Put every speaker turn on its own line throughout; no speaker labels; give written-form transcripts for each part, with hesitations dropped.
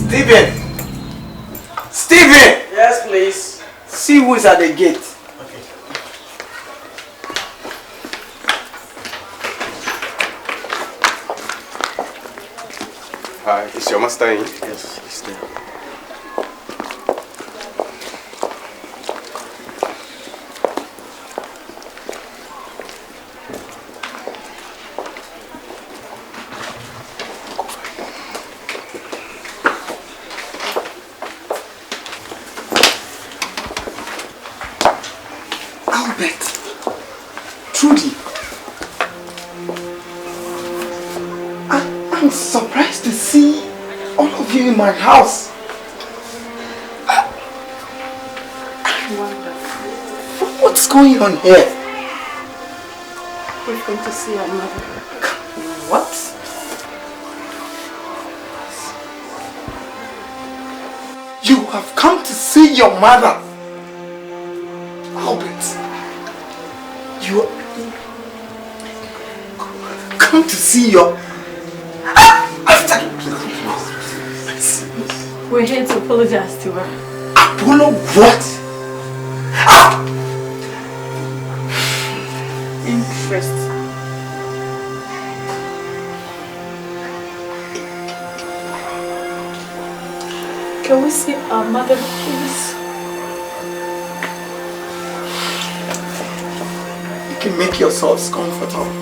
Stephen! Stephen!
Yes, please.
See who is at the gate.
Okay.
Hi, is your master in?
Yes, he's there.
I'm surprised to see all of you in my house. What's going on here?
We're going to see our mother.
What? You have come to see your mother? Albert, you come to see your...
We're here to apologize to her.
Apollo what?
Interest. Can we see our mother, please?
You can make yourselves comfortable.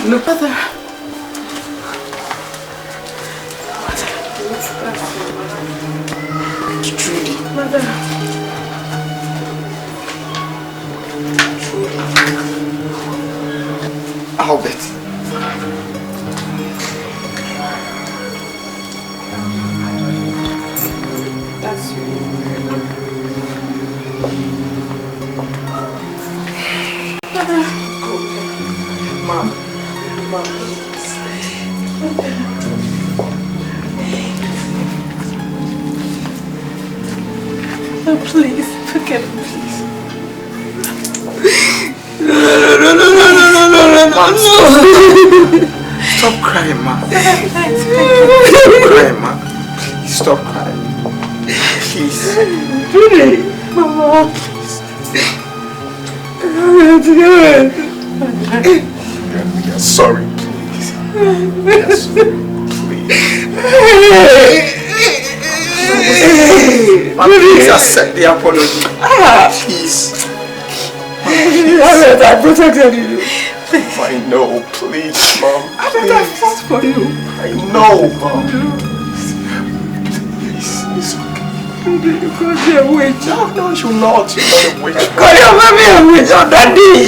Look at her.
Trudy.
Mother.
Albert.
That's you. Mother.
Mom.
Oh, please, forgive me.
Stop crying, Mom. Stop crying, Mom. Please stop crying. Please.
Mama.
We are sorry, please. We are sorry, please. Please accept the apology. Please.
I protected you.
I know, please, Mom.
I fought for you.
I know, Mom. Please, it's okay.
You called me a witch.
No, you're not. You're not a witch.
You called your mommy a witch on that day.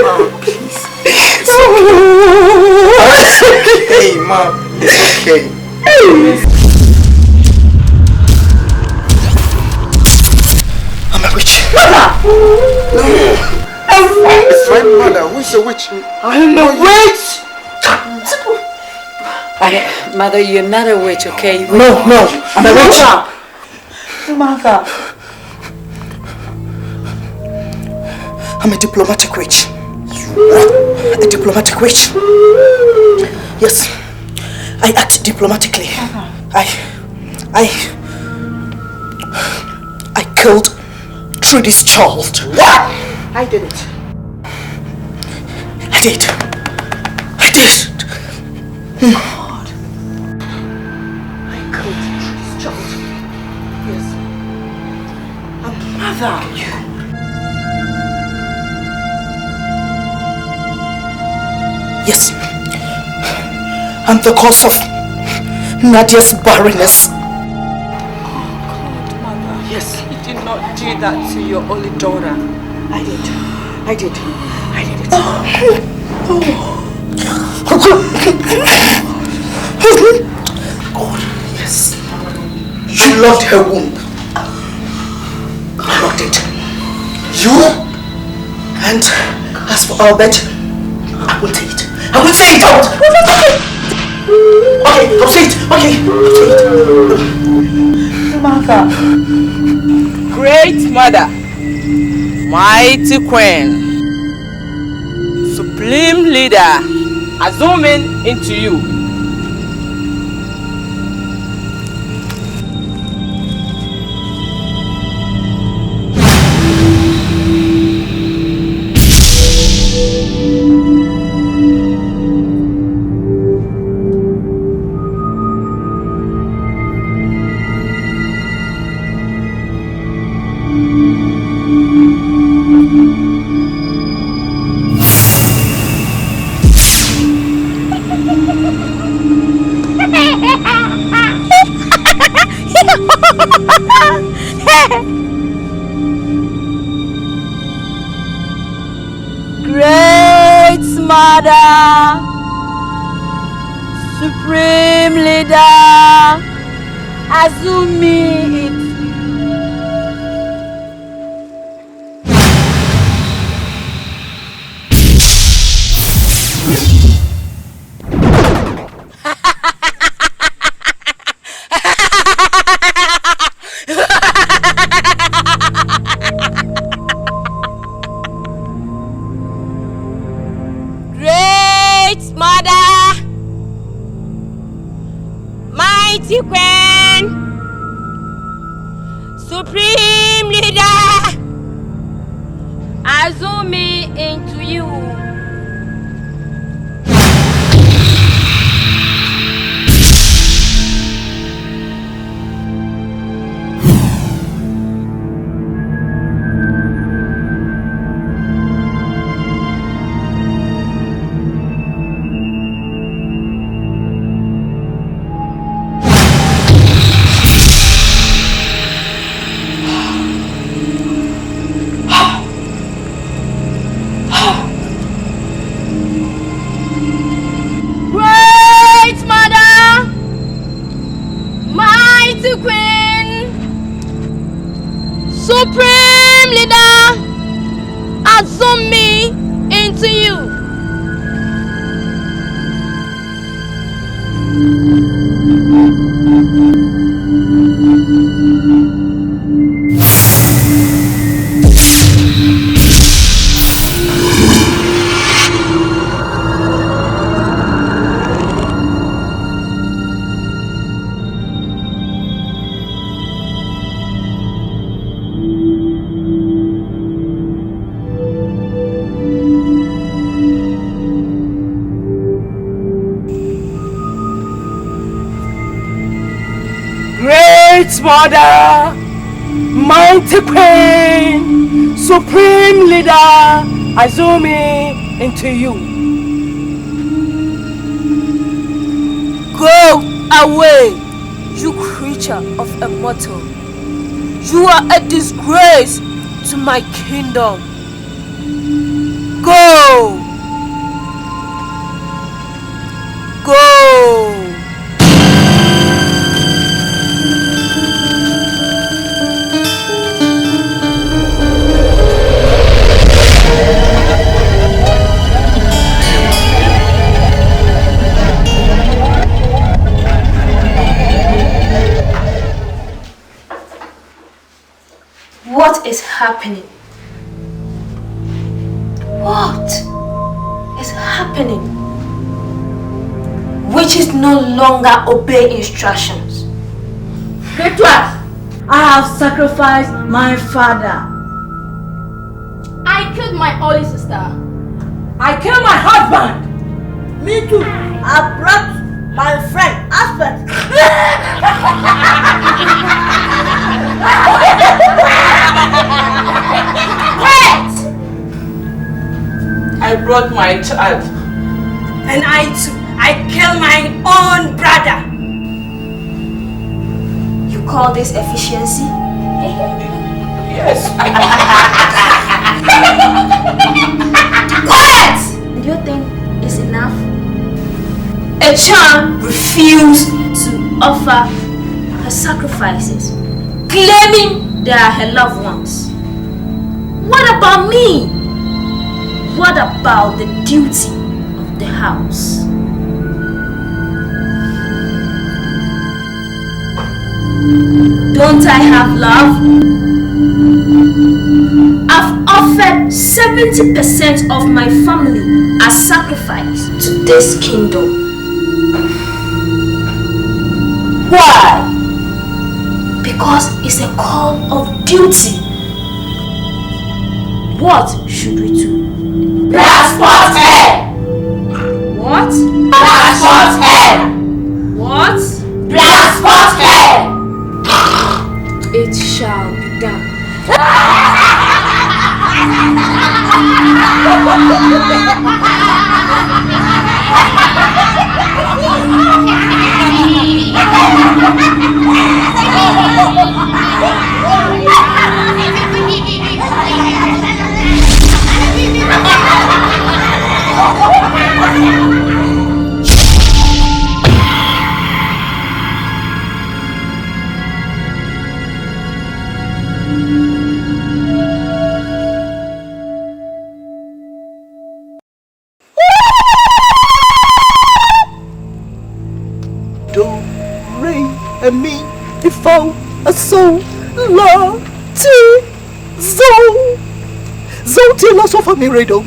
Mom, please. It's okay. Hey, Mom. It's okay. I'm a witch.
Mother!
No. It's my mother. Who's the witch?
I'm a witch!
Mother, you're not a witch, okay?
No, I'm a witch.
Mother.
I'm a diplomatic witch. A diplomatic witch. Yes. I act diplomatically. I killed Trudy's child.
What? I did it.
I did.
God. I killed Trudy's child. Yes. A mother.
Yes. I'm the cause of Nadia's barrenness.
Oh God, Mother. Yes. You did not do that to your only daughter. I did it.
God, yes. You loved her womb. You loved it. You
And as for Albert, I will say it. I will say it out. Okay, I'll say it. Okay, I'll say it.
Mother. Great mother. Mighty queen. Supreme leader. Assuming into you. Great mother, supreme leader, Azumi it. Great mother, mighty queen, supreme leader, Azumi into you. Great mother, mighty queen, supreme leader, Azumi into you. Great mother, mighty queen, supreme leader, Azumi into you. Go away, you creature of a mortal. You are a disgrace to my kingdom. Go! Go!
What is happening? What is happening? Witches no longer obey instructions.
Great ones, I have sacrificed my father.
I killed my only sister.
I killed my husband. Me too. I brought my friend husband.
Wait!
I brought my child.
And I too, I killed my own brother.
You call this efficiency?
Yes.
Quiet! Do you think it's enough? A child refused to offer her sacrifices, claiming they are her loved ones. What about me? what about the duty of the house? Don't I have love? I've offered 70% of my family as sacrifice to this kingdom. Why? Because it's a call of duty. What should we do?
Transport her!
What?
Transport her!
What?
Transport her!
It shall be done.
Do, re, and mi, mi, fa, a, so, la, ti, zo. Zo, ti, la, so, fa, mi, re, do.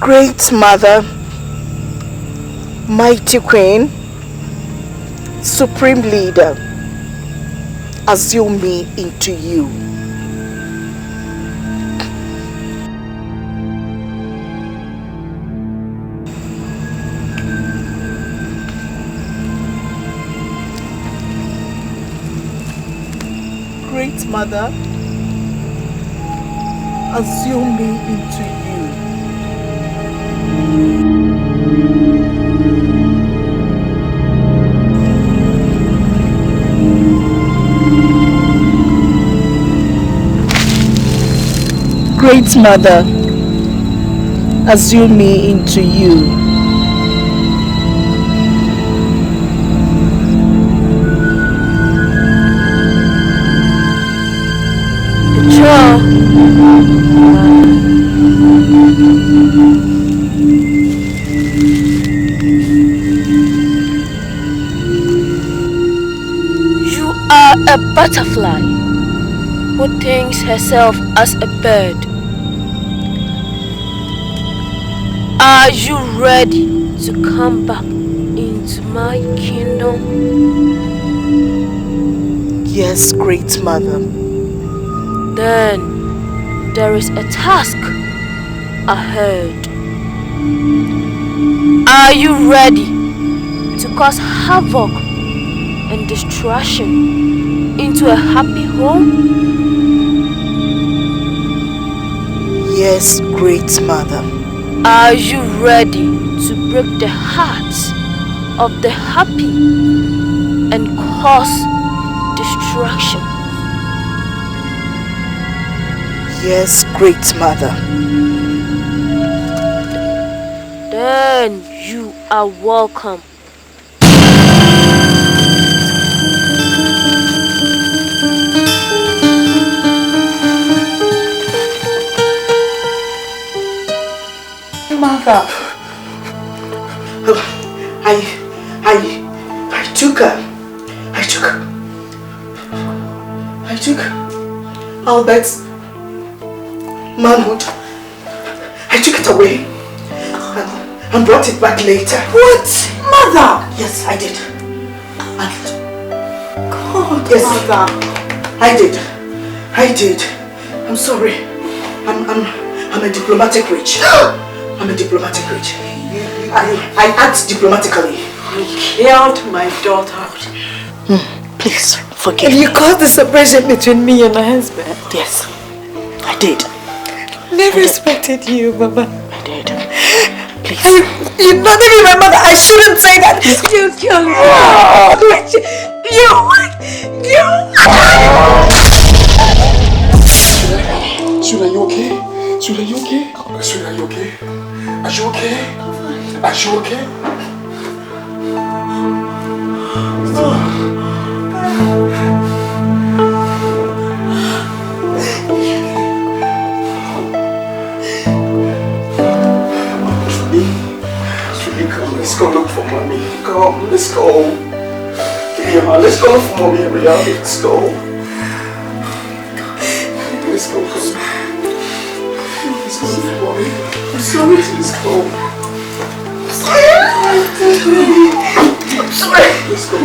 Great Mother, Mighty Queen, Supreme Leader, assume me into you. Great Mother, assume me into you. Great Mother, assume me into you.
You are a butterfly who thinks herself as a bird. Are you ready to come back into my kingdom?
Yes, Great Mother.
Then there is a task ahead. Are you ready to cause havoc and destruction into a happy home?
Yes, Great Mother.
Are you ready to break the hearts of the happy and cause destruction?
Yes, Great Mother.
Then you are welcome.
Mother. I took Albert's manhood. I took it away and brought it back later.
What? Mother!
Yes, I did.
God,
Yes,
Mother.
I did. I'm sorry. I'm a diplomatic witch. I'm a diplomatic witch. I act diplomatically.
You killed my daughter.
Please, forgive
And
me.
you caused the separation between me and my husband.
Yes, I did.
Never respected you, Mama.
I did. Please.
You're not even my mother. I shouldn't say that. You killed me.
Sweet, are you okay? Sweet, are you okay? Sweet, are you okay? Are you okay? Are you okay? Let's go look for mommy. Come, let's go. Yeah, let's go look for mommy, Ria. Let's go. Let's go, come. Let's go look for mommy. I'm sorry. Let's go. I'm sorry. Let's go.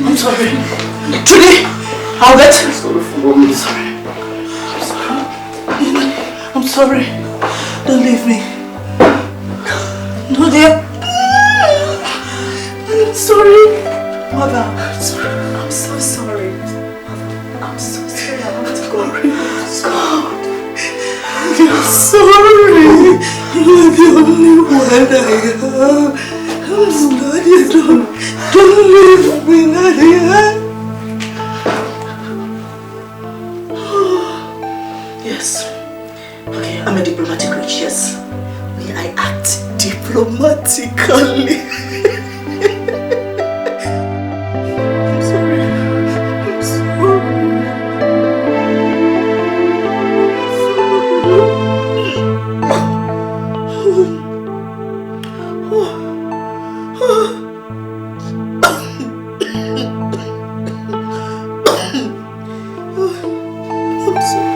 I'm sorry.
Judy! Albert!
Let's go look for mommy.
I'm sorry. I'm sorry. Don't leave me. No, dear. I'm sorry. Mother, I'm sorry. I'm so sorry. Mother, I'm so sorry. I want to go. God. I'm sorry. You're the only one I have. I'm sorry. Don't leave me, Nadia. Yes. Okay, I'm a diplomatic rich, yes. May I act diplomatically? I'm sorry. I'm sorry. I'm sorry.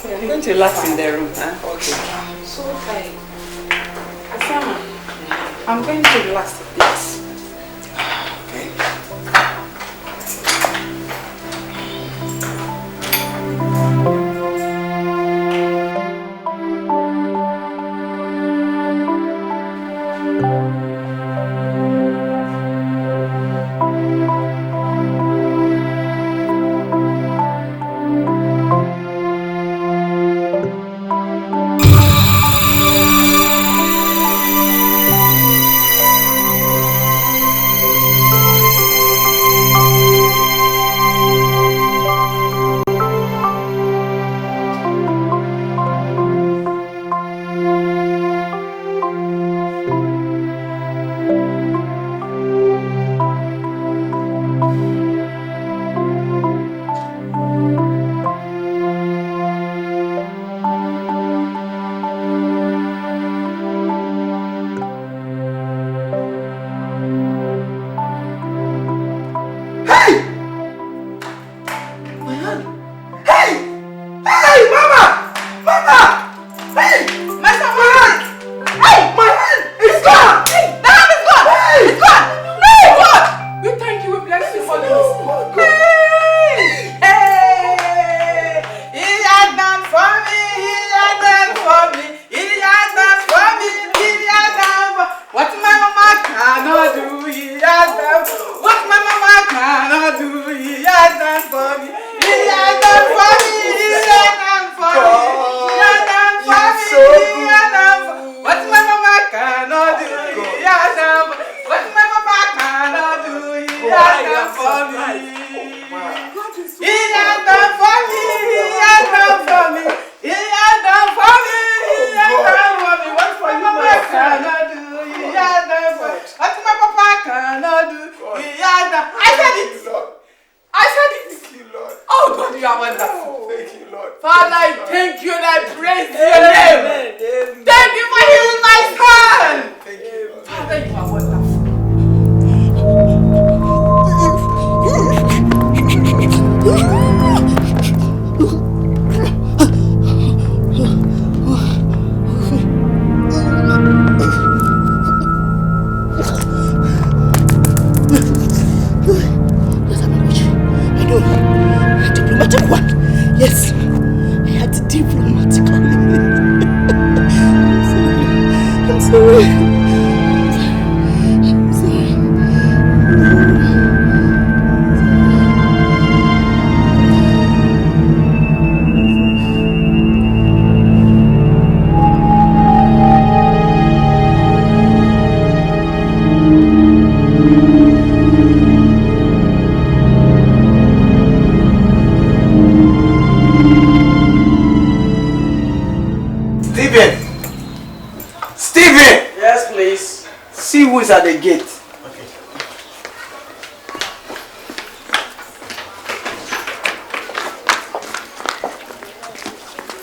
You're going to relax in the room, huh? Okay.
So tired. Osama, I'm going to relax a bit.
Stephen!
Yes, please.
See who is at the gate.
Okay.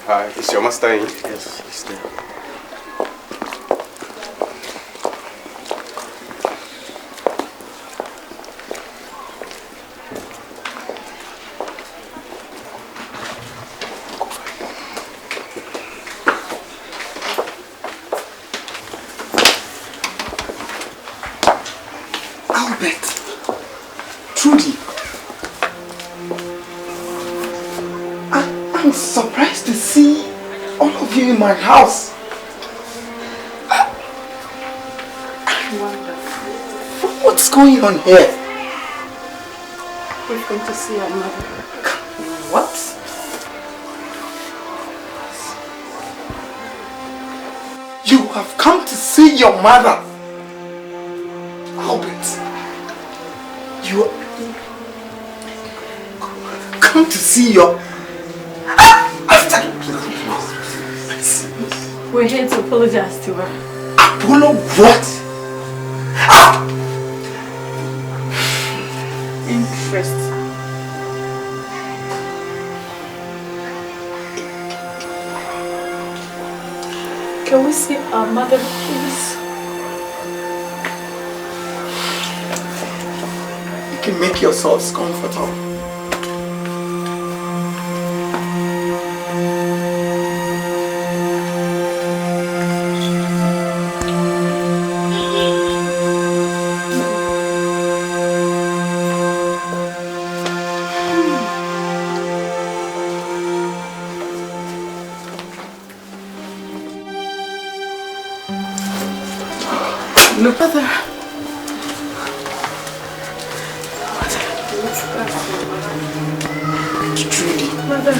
Hi, is your master in?
Yes, he's there.
Albert, Trudy, I'm surprised to see all of you in my house. What's going on here?
We're going to see our mother.
What? You have come to see your mother. Albert, you come to see your... After...
We're here to apologize to her.
Apollo what?
Interest. Can we see our mother, please?
You can make yourselves comfortable.
Look at her.
Trudy.
Mother.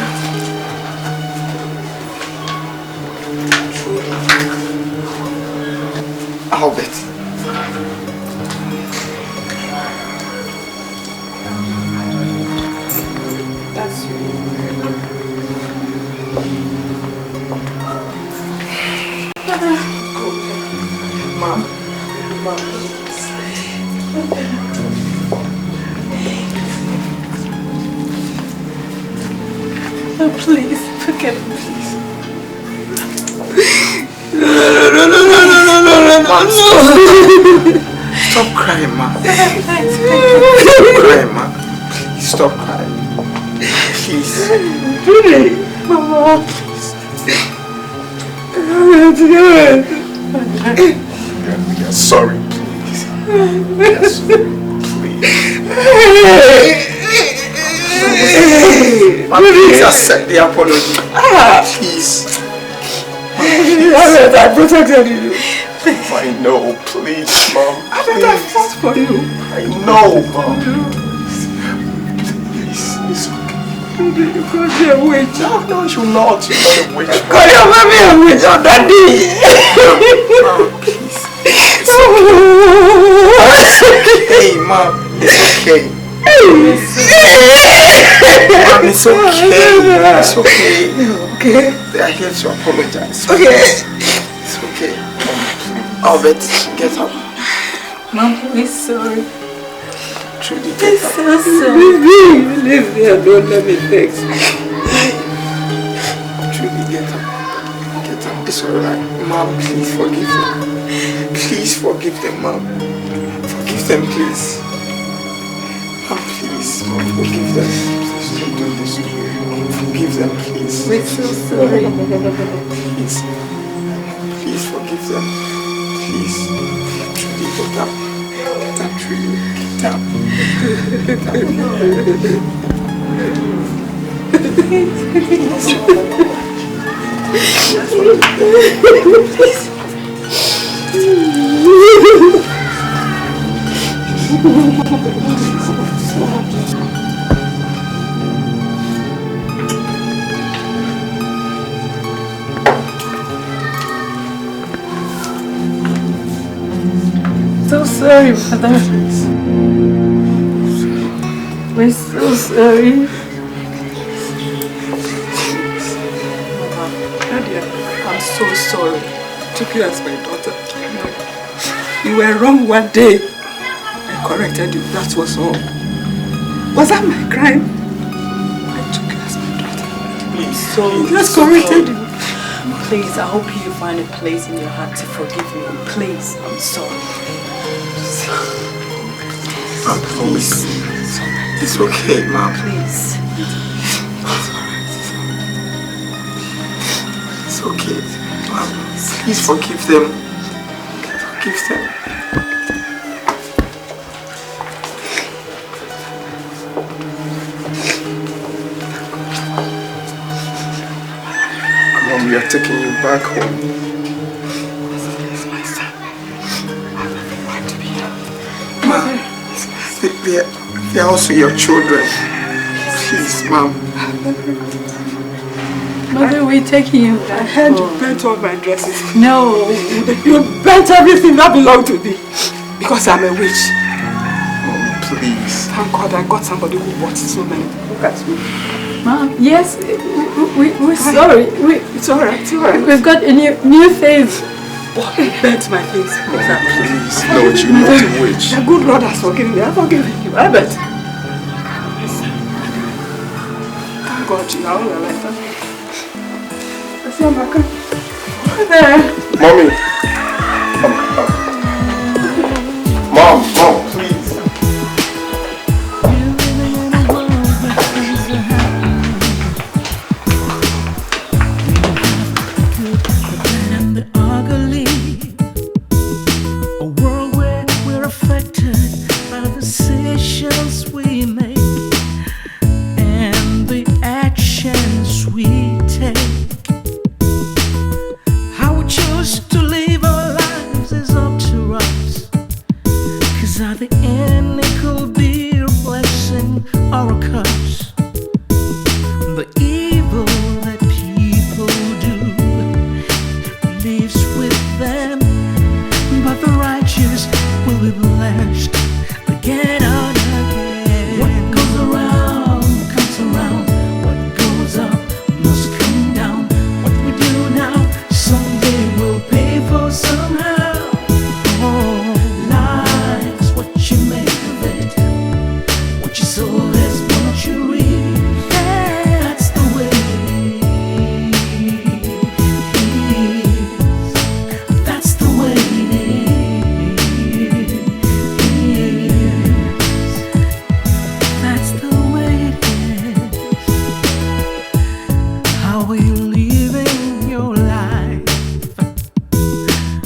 Albert.
That's you. Mother.
Mom.
Oh, please, forgive me.
Mom, stop crying, Mom. Stop crying, Mom. Please stop crying. Please.
Mama.
We are sorry, please. We are sorry, please. Mom, please accept the apology. Please.
I protected you.
I know, please, Mom.
I fought for you.
I know, Mom. Please, it's okay.
You can't be a witch.
No, you're not. You're not a witch.
Call your mommy a witch on that day.
Mom, please. It's okay, Mom. It's okay. Mom, it's okay. It's okay.
Okay.
They are here to apologize.
Okay.
It's okay. Albert, get up.
Mom, we're sorry.
Trudy,
I'm
get up.
so sorry. Leave me alone, let me fix.
Trudy, get up. Get up. It's alright. Mom, please forgive them. Please forgive them, Mom. Forgive them, please. Mom, please. Mom, forgive them. Please don't do this to me. Mom, forgive them, please.
We're so sorry.
Please. Please forgive them. Please. Trudy, get up. Get up, Trudy. Get up. Get
So sorry, Mother. We're so sorry.
Nadia, I'm so sorry.
took you as my daughter. You were wrong one day. I corrected you, that was all. Was that my crime? I took you as my daughter.
Please, so
just corrected you.
Please, I hope you find a place in your heart to forgive me. Please, I'm sorry.
Please. It's okay, Mom.
Please.
It's okay. Mom, please forgive them. Forgive them. Mom, we are taking you back home. Mom, they are also your children. Please, Mom.
Mother, we're taking you back.
I heard you burnt all my dresses.
No.
You burnt everything that belonged to me. Because I'm a witch.
Mom, please.
Thank God I got somebody who bought so many. Look at me.
Mom, yes, we're sorry.
It's alright, it's alright.
We've got a new face.
But you burnt my face. Exactly.
Please, Lord, you're not a witch.
The good Lord has forgiven me. I've forgiven you. I bet. Thank God you are all alive. I see I'm back. There.
Mommy.